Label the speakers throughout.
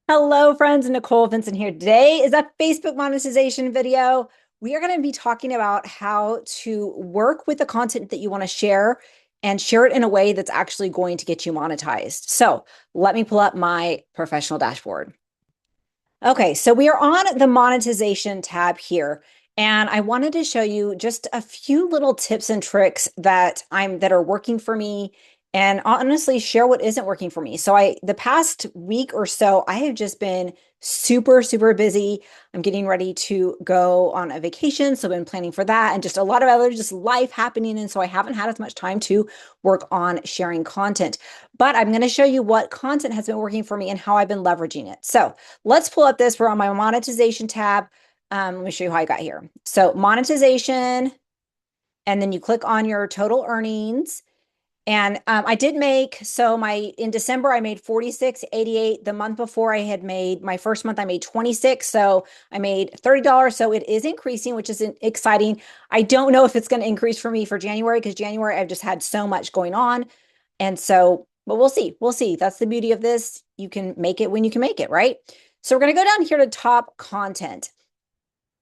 Speaker 1: Hello, friends. Nicole Vincent here. Today is a Facebook monetization video. We are going to be talking about how to work with the content that you want to share and share it in a way that's actually going to get you monetized. So let me pull up my professional dashboard. Okay, so we are on the monetization tab here, and I wanted to show you just a few little tips and tricks that are working for me and honestly share what isn't working for me. So the past week or so, I have just been super busy. I'm getting ready to go on a vacation, so I've been planning for that and just a lot of other just life happening, and so I haven't had as much time to work on sharing content. But I'm going to show you what content has been working for me and how I've been leveraging it. So let's pull up this. We're on my monetization tab. Let me show you how I got here. So monetization, and then you click on your total earnings. And I did make, so in December, I made 46.88. The month before I had made, my first month, I made 26. So I made $30. So it is increasing, which is exciting. I don't know if it's going to increase for me for January because January, I've just had so much going on. And so, but we'll see. We'll see. That's the beauty of this. You can make it when you can make it, right? So we're going to go down here to top content.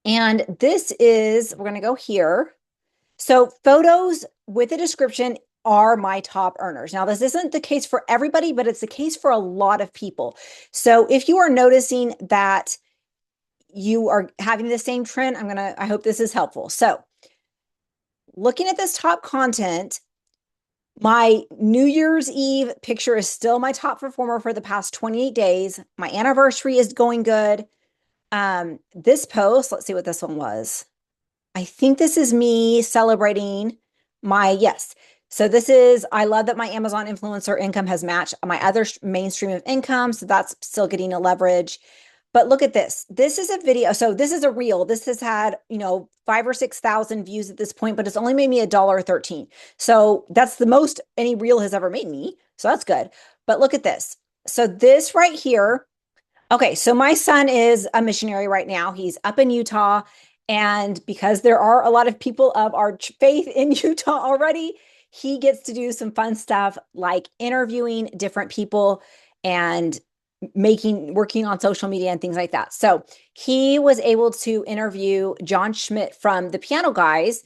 Speaker 1: And we're going to go here. So photos with a description are my top earners. Now, this isn't the case for everybody, but it's the case for a lot of people. So if you are noticing that you are having the same trend, I hope this is helpful. So looking at this top content, my New Year's Eve picture is still my top performer for the past 28 days. My anniversary is going good. This post, let's see what this one was. I think this is me celebrating yes. So I love that my Amazon influencer income has matched my other main stream of income. So that's still getting a leverage. But look at this. This is a video. So this is a reel. This has had, 5 or 6,000 views at this point, but it's only made me $1.13. So that's the most any reel has ever made me. So that's good. But look at this. So this right here. Okay, so my son is a missionary right now. He's up in Utah. And because there are a lot of people of our faith in Utah already, he gets to do some fun stuff like interviewing different people and working on social media and things like that. So he was able to interview John Schmidt from the Piano Guys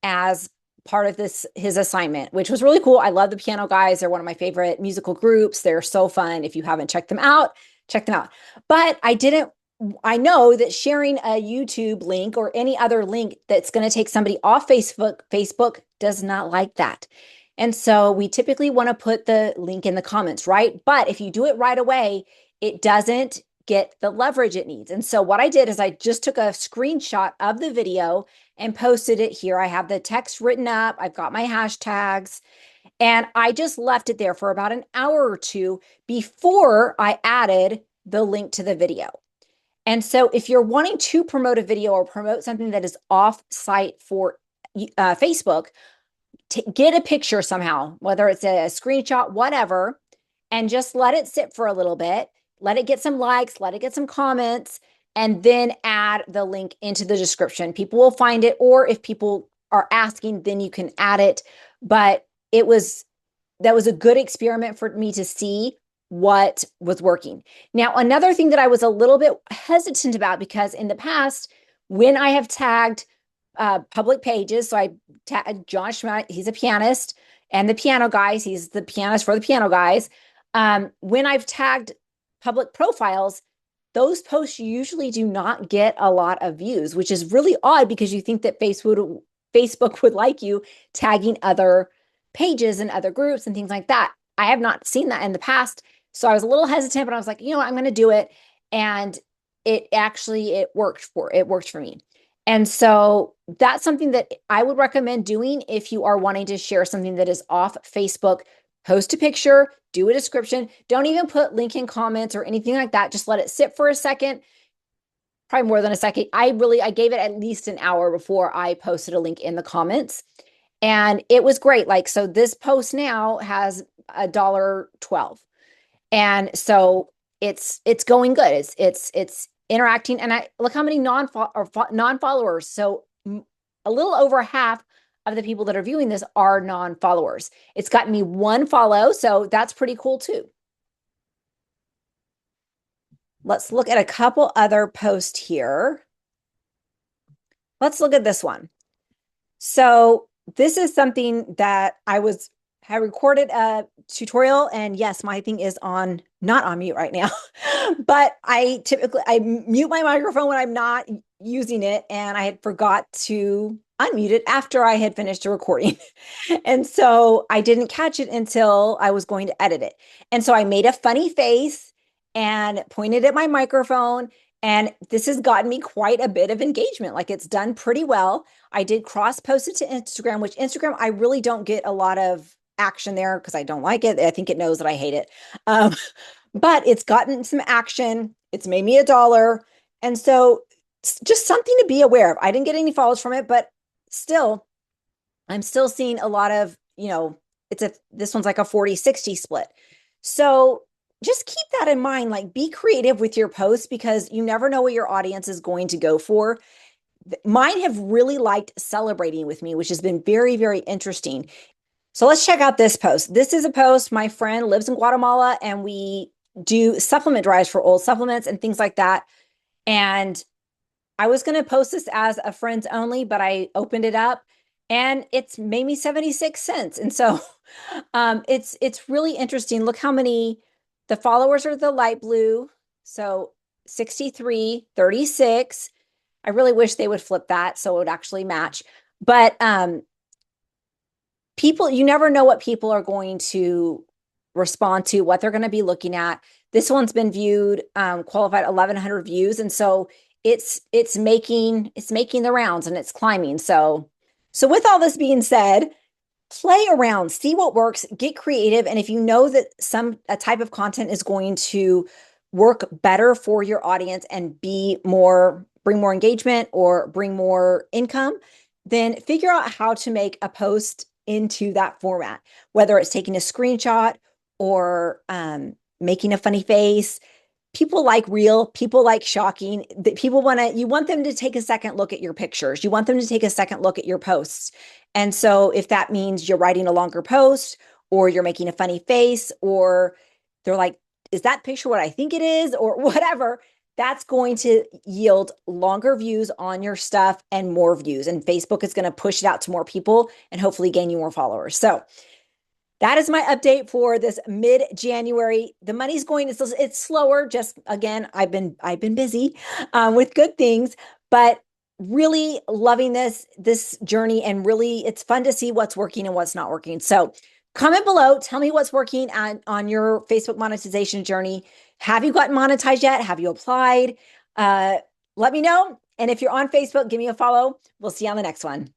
Speaker 1: as part of his assignment, which was really cool. I love the Piano Guys. They're one of my favorite musical groups. They're so fun. If you haven't checked them out, check them out. But I know that sharing a YouTube link or any other link that's going to take somebody off Facebook does not like that. And so we typically want to put the link in the comments, right? But if you do it right away, it doesn't get the leverage it needs. And so what I did is I just took a screenshot of the video and posted it here. I have the text written up. I've got my hashtags. And I just left it there for about an hour or two before I added the link to the video. And so if you're wanting to promote a video or promote something that is off site for Facebook, get a picture somehow, whether it's a screenshot, whatever, and just let it sit for a little bit. Let it get some likes, let it get some comments, and then add the link into the description. People will find it, or if people are asking, then you can add it. But that was a good experiment for me to see what was working. Now, another thing that I was a little bit hesitant about, because in the past, when I have tagged public pages, so I tagged John Schmidt, he's a pianist, and the Piano Guys, he's the pianist for the Piano Guys. When I've tagged public profiles, those posts usually do not get a lot of views, which is really odd because you think that Facebook would like you tagging other pages and other groups and things like that. I have not seen that in the past. So I was a little hesitant, but I was like, I'm going to do it. And it worked for me. And so that's something that I would recommend doing if you are wanting to share something that is off Facebook. Post a picture, do a description. Don't even put link in comments or anything like that. Just let it sit for a second, probably more than a second. I gave it at least an hour before I posted a link in the comments. And it was great. So this post now has $1.12. And so it's going good. It's interacting. And I look how many non-followers. So a little over half of the people that are viewing this are non-followers. It's gotten me one follow. So that's pretty cool too. Let's look at a couple other posts here. Let's look at this one. So this is something that I recorded a tutorial, and yes, my thing is on not on mute right now, but I mute my microphone when I'm not using it, and I had forgot to unmute it after I had finished the recording. And so I didn't catch it until I was going to edit it. And so I made a funny face and pointed at my microphone. And this has gotten me quite a bit of engagement. Like it's done pretty well. I did cross post it to Instagram, which Instagram, I really don't get a lot of action there because I don't like it. I think it knows that I hate it. Um, but it's gotten some action. It's made me $1. And so just something to be aware of. I didn't get any follows from it, but still, I'm still seeing a lot of, this one's like a 40-60 split. So just keep that in mind. Like be creative with your posts because you never know what your audience is going to go for. Mine have really liked celebrating with me, which has been very, very interesting. So let's check out this post. This is a post. My friend lives in Guatemala and we do supplement drives for old supplements and things like that. And I was going to post this as a friends only, but I opened it up and it's made me 76 cents. And so it's really interesting. Look how many the followers are the light blue. So 63, 36. I really wish they would flip that so it would actually match. But people, you never know what people are going to respond to, what they're going to be looking at. This one's been viewed, qualified 1,100 views, and so it's making the rounds and it's climbing. So with all this being said, play around, see what works, get creative, and if you know that a type of content is going to work better for your audience and bring more engagement or bring more income, then figure out how to make a post into that format, whether it's taking a screenshot or making a funny face. People like real, people like shocking. You want them to take a second look at your pictures. You want them to take a second look at your posts. And so if that means you're writing a longer post or you're making a funny face or they're like, is that picture what I think it is or whatever, that's going to yield longer views on your stuff and more views. And Facebook is going to push it out to more people and hopefully gain you more followers. So that is my update for this mid-January. The money's going, it's slower. Just again, I've been busy with good things, but really loving this journey, and really it's fun to see what's working and what's not working. So comment below, tell me what's working on your Facebook monetization journey. Have you gotten monetized yet? Have you applied? Let me know. And if you're on Facebook, give me a follow. We'll see you on the next one.